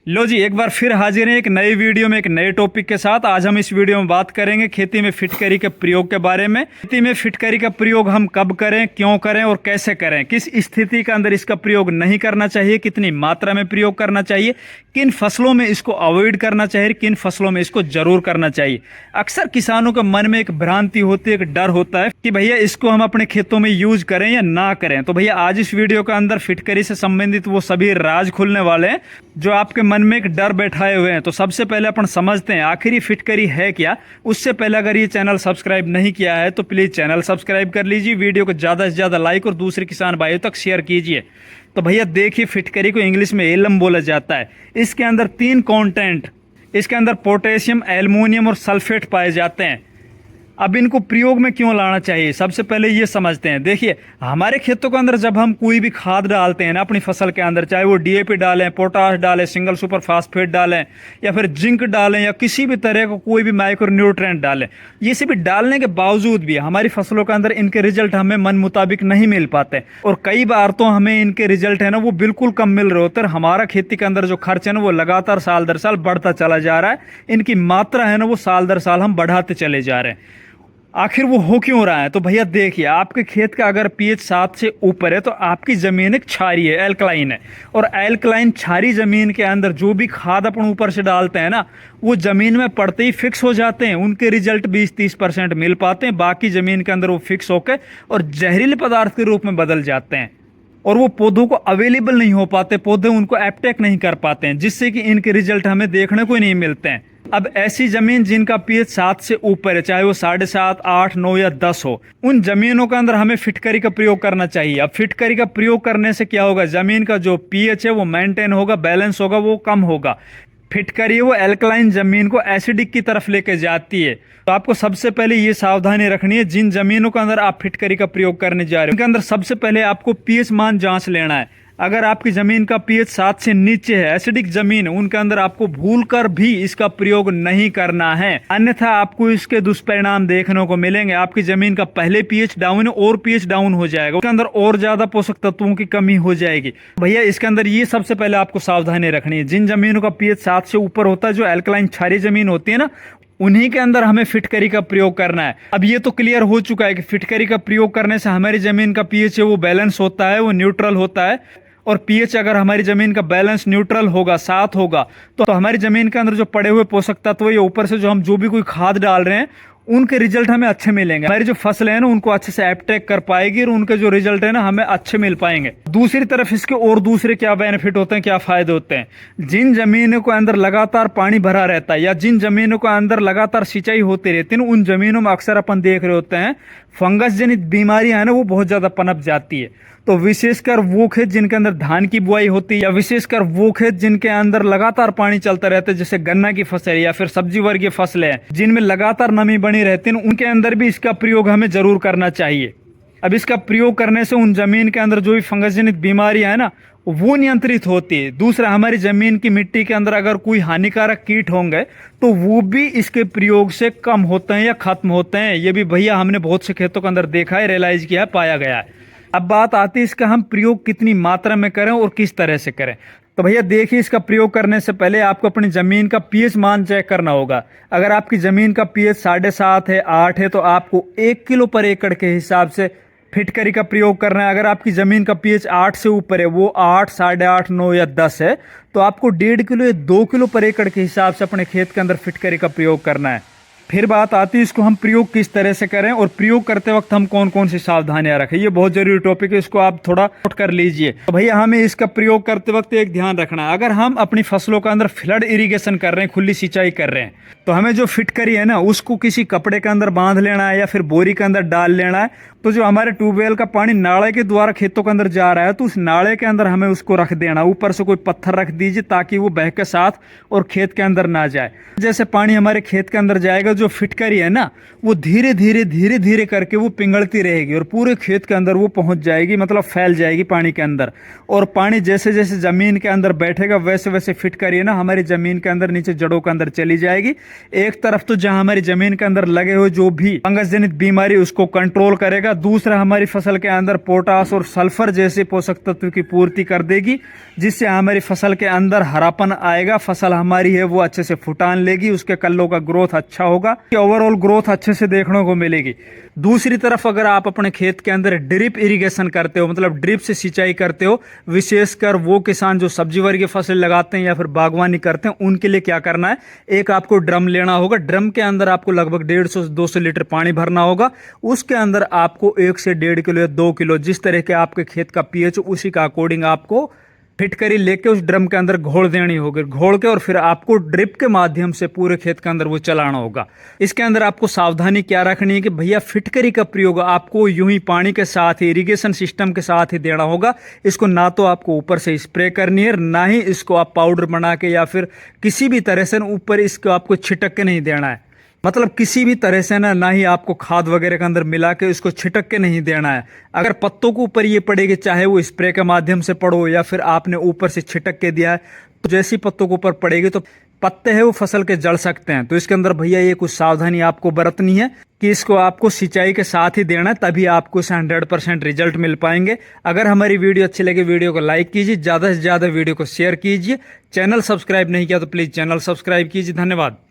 लो जी, एक बार फिर हाजिर हैं एक नई वीडियो में एक नए टॉपिक के साथ। आज हम इस वीडियो में बात करेंगे खेती में फिटकरी के प्रयोग के बारे में। खेती में फिटकरी का प्रयोग हम कब करें, क्यों करें और कैसे करें, किस स्थिति के अंदर इसका प्रयोग नहीं करना चाहिए, कितनी मात्रा में प्रयोग करना चाहिए, किन फसलों में इसको अवॉइड करना चाहिए, किन फसलों में इसको जरूर करना चाहिए। अक्सर किसानों के मन में एक भ्रांति होती है, एक डर होता है कि भैया इसको हम अपने खेतों में यूज करें या ना करें। तो भैया आज इस वीडियो के अंदर फिटकरी से संबंधित वो सभी राज खुलने वाले हैं जो आपके मन में एक डर बैठाए हुए हैं। तो सबसे पहले अपन समझते हैं आखिर ये फिटकरी है क्या। उससे पहले अगर ये चैनल सब्सक्राइब नहीं किया है तो प्लीज चैनल सब्सक्राइब कर लीजिए, वीडियो को ज्यादा से ज्यादा लाइक और दूसरे किसान भाइयों तक शेयर कीजिए। तो भैया देखिए, फिटकरी को इंग्लिश में एलम बोला जाता है। इसके अंदर 3 कंटेंट, इसके अंदर पोटेशियम, एल्युमिनियम और सल्फेट पाए जाते हैं। अब इनको प्रयोग में क्यों लाना चाहिए, सबसे पहले ये समझते हैं। देखिए, हमारे खेतों के अंदर जब हम कोई भी खाद डालते हैं ना अपनी फसल के अंदर, चाहे वो डीएपी डालें, पोटाश डालें, सिंगल सुपर फास्फेट डालें या फिर जिंक डालें या किसी भी तरह का कोई भी माइक्रो न्यूट्रिएंट डालें, ये सभी डालने के बावजूद भी हमारी फसलों के अंदर इनके रिजल्ट हमें मन मुताबिक नहीं मिल पाते। और कई बार तो हमें इनके रिजल्ट है ना वो बिल्कुल कम मिल रहे होते हैं। हमारा खेती के अंदर जो खर्च है ना वो लगातार साल दर साल बढ़ता चला जा रहा है। इनकी मात्रा है ना वो साल दर साल हम बढ़ाते चले जा रहे हैं। आखिर वो हो क्यों रहा है? तो भैया देखिए, आपके खेत का अगर पीएच 7 से ऊपर है तो आपकी जमीन एक क्षारीय है, एल्कलाइन है। और एल्कलाइन क्षारीय जमीन के अंदर जो भी खाद अपन ऊपर से डालते हैं ना वो जमीन में पड़ते ही फिक्स हो जाते हैं। उनके रिजल्ट 20-30% मिल पाते हैं, बाकी जमीन के अंदर वो फिक्स होकर और जहरीले पदार्थ के रूप में बदल जाते हैं और वो पौधों को अवेलेबल नहीं हो पाते, पौधे उनको अपटेक नहीं कर पाते हैं, जिससे कि इनके रिजल्ट हमें देखने को ही नहीं मिलते हैं। अब ऐसी जमीन जिनका पीएच 7 से ऊपर है, चाहे वो 7.5, 8, 9 या 10 हो, उन जमीनों के अंदर हमें फिटकरी का प्रयोग करना चाहिए। अब फिटकरी का प्रयोग करने से क्या होगा, जमीन का जो पीएच है वो मेंटेन होगा, बैलेंस होगा, वो कम होगा। फिटकरी वो एल्कलाइन जमीन को एसिडिक की तरफ लेके जाती है। तो आपको सबसे पहले ये सावधानी रखनी है, जिन जमीनों के अंदर आप फिटकरी का प्रयोग करने जा रहे हो उनके अंदर सबसे पहले आपको पीएच मान जांच लेना है। अगर आपकी जमीन का पीएच 7 से नीचे है, एसिडिक जमीन है, उनके अंदर आपको भूलकर भी इसका प्रयोग नहीं करना है, अन्यथा आपको इसके दुष्परिणाम देखने को मिलेंगे। आपकी जमीन का पहले पीएच डाउन है और पीएच डाउन हो जाएगा, उसके अंदर और ज्यादा पोषक तत्वों की कमी हो जाएगी। भैया इसके अंदर ये सबसे पहले आपको सावधानी रखनी है। जिन जमीनों का पीएच 7 से ऊपर होता है, जो एल्कलाइन क्षारीय जमीन होती है ना, उन्हीं के अंदर हमें फिटकरी का प्रयोग करना है। अब ये तो क्लियर हो चुका है कि फिटकरी का प्रयोग करने से हमारी जमीन का पीएच है वो बैलेंस होता है, वो न्यूट्रल होता है। और पीएच अगर हमारी जमीन का बैलेंस न्यूट्रल होगा, 7 होगा, तो हमारी जमीन के अंदर जो पड़े हुए पोषक तत्व या ऊपर से जो हम जो भी कोई खाद डाल रहे हैं उनके रिजल्ट हमें अच्छे मिलेंगे। हमारी जो फसल है ना उनको अच्छे से अपटेक कर पाएगी और उनके जो रिजल्ट है ना हमें अच्छे मिल पाएंगे। दूसरी तरफ इसके और दूसरे क्या बेनिफिट होते हैं, क्या फायदे होते हैं। जिन जमीनों के अंदर लगातार पानी भरा रहता है या जिन जमीनों के अंदर लगातार सिंचाई होती रहती है, उन जमीनों में अक्सर अपन देख रहे होते हैं फंगस जनित बीमारियां है ना वो बहुत ज्यादा पनप जाती है। तो विशेषकर वो खेत जिनके अंदर धान की बुआई होती है या विशेषकर वो खेत जिनके अंदर लगातार पानी चलता रहता है, जैसे गन्ना की फसल या फिर सब्जी वर्गीय फसलें हैं जिनमें लगातार नमी बनी रहती है, उनके अंदर भी इसका प्रयोग हमें जरूर करना चाहिए। अब इसका प्रयोग करने से उन जमीन के अंदर जो भी फंगस जनित बीमारियां है ना वो नियंत्रित होती है। दूसरा, हमारी जमीन की मिट्टी के अंदर अगर कोई हानिकारक कीट होंगे तो वो भी इसके प्रयोग से कम होते हैं या खत्म होते हैं। ये भी भैया हमने बहुत से खेतों के अंदर देखा है, रियलाइज किया है, पाया गया है। अब बात आती है इसका हम प्रयोग कितनी मात्रा में करें और किस तरह से करें। तो भैया देखिए, इसका प्रयोग करने से पहले आपको अपनी जमीन का पीएच मान चेक करना होगा। अगर आपकी जमीन का पीएच 7.5 है, 8 है, तो आपको 1 किलो पर एकड़ के हिसाब से फिटकरी का प्रयोग करना है। अगर आपकी जमीन का पीएच 8 से ऊपर है, वो 8, 8.5, 9 या 10 है, तो आपको 1.5 किलो या 2 किलो पर एकड़ के हिसाब से अपने खेत के अंदर फिटकरी का प्रयोग करना है। फिर बात आती है इसको हम प्रयोग किस तरह से करें और प्रयोग करते वक्त हम कौन कौन सी सावधानियां रखें। ये बहुत जरूरी टॉपिक है, इसको आप थोड़ा नोट कर लीजिए। तो भैया हमें इसका प्रयोग करते वक्त एक ध्यान रखना है, अगर हम अपनी फसलों के अंदर फ्लड इरिगेशन कर रहे हैं, खुली सिंचाई कर रहे हैं, तो हमें जो फिटकरी है ना उसको किसी कपड़े के अंदर बांध लेना है या फिर बोरी के अंदर डाल लेना है। तो जो हमारे ट्यूबवेल का पानी नाले के द्वारा खेतों के अंदर जा रहा है तो उस नाले के अंदर हमें उसको रख देना, ऊपर से कोई पत्थर रख दीजिए ताकि वो बह के साथ और खेत के अंदर ना जाए। जैसे पानी हमारे खेत के अंदर जाएगा, जो फिटकरी है ना वो धीरे धीरे करके वो पिघलती रहेगी और पूरे खेत के अंदर वो पहुंच जाएगी, मतलब फैल जाएगी पानी के अंदर। और पानी जैसे जैसे जमीन के अंदर बैठेगा वैसे वैसे फिटकरी है ना हमारी जमीन के अंदर नीचे जड़ों के अंदर चली जाएगी, एक तरफ तो जहां हमारी जमीन के अंदर लगे हुए जो भी फंगस जनित बीमारी उसको कंट्रोल करेगा, दूसरा हमारी फसल के अंदर पोटास और सल्फर जैसे पोषक तत्व की पूर्ति कर देगी, जिससे हमारी फसल के अंदर हरापन आएगा, फसल हमारी है वो अच्छे से फुटान लेगी, उसके कल्लों का ग्रोथ अच्छा होगा, ओवरऑल ग्रोथ अच्छे से देखने को मिलेगी। दूसरी तरफ अगर आप अपने खेत के अंदर ड्रिप इरिगेशन करते हो, मतलब ड्रिप से सिंचाई करते हो, विशेषकर वो किसान जो सब्जी वर्गीय फसल लगाते हैं या फिर बागवानी करते हैं, उनके लिए क्या करना है, एक आपको ड्रम लेना होगा। ड्रम के अंदर आपको लगभग 150 से 200 लीटर पानी भरना होगा। उसके अंदर आपको 1 से 1.5 किलो या 2 किलो, जिस तरह के आपके खेत का पीएच उसी का अकॉर्डिंग आपको फिटकरी लेके उस ड्रम के अंदर घोल देनी होगी। घोल के और फिर आपको ड्रिप के माध्यम से पूरे खेत के अंदर वो चलाना होगा। इसके अंदर आपको सावधानी क्या रखनी है कि भैया फिटकरी का प्रयोग आपको यूं ही पानी के साथ ही इरिगेशन सिस्टम के साथ ही देना होगा। इसको ना तो आपको ऊपर से स्प्रे करनी है, ना ही इसको आप पाउडर बना के या फिर किसी भी तरह से ऊपर इसको आपको छिटक के नहीं देना है। मतलब किसी भी तरह से ना ही आपको खाद वगैरह के अंदर मिला के इसको छिटक के नहीं देना है। अगर पत्तों के ऊपर ये पड़ेगी, चाहे वो स्प्रे के माध्यम से पड़ो या फिर आपने ऊपर से छिटक के दिया है, तो जैसी पत्तों के ऊपर पड़ेगी तो पत्ते हैं वो फसल के जल सकते हैं। तो इसके अंदर भैया ये कुछ सावधानी आपको बरतनी है कि इसको आपको सिंचाई के साथ ही देना है, तभी आपको इसे 100% रिजल्ट मिल पाएंगे। अगर हमारी वीडियो अच्छी लगे वीडियो को लाइक कीजिए, ज़्यादा से ज़्यादा वीडियो को शेयर कीजिए। चैनल सब्सक्राइब नहीं किया तो प्लीज़ चैनल सब्सक्राइब कीजिए। धन्यवाद।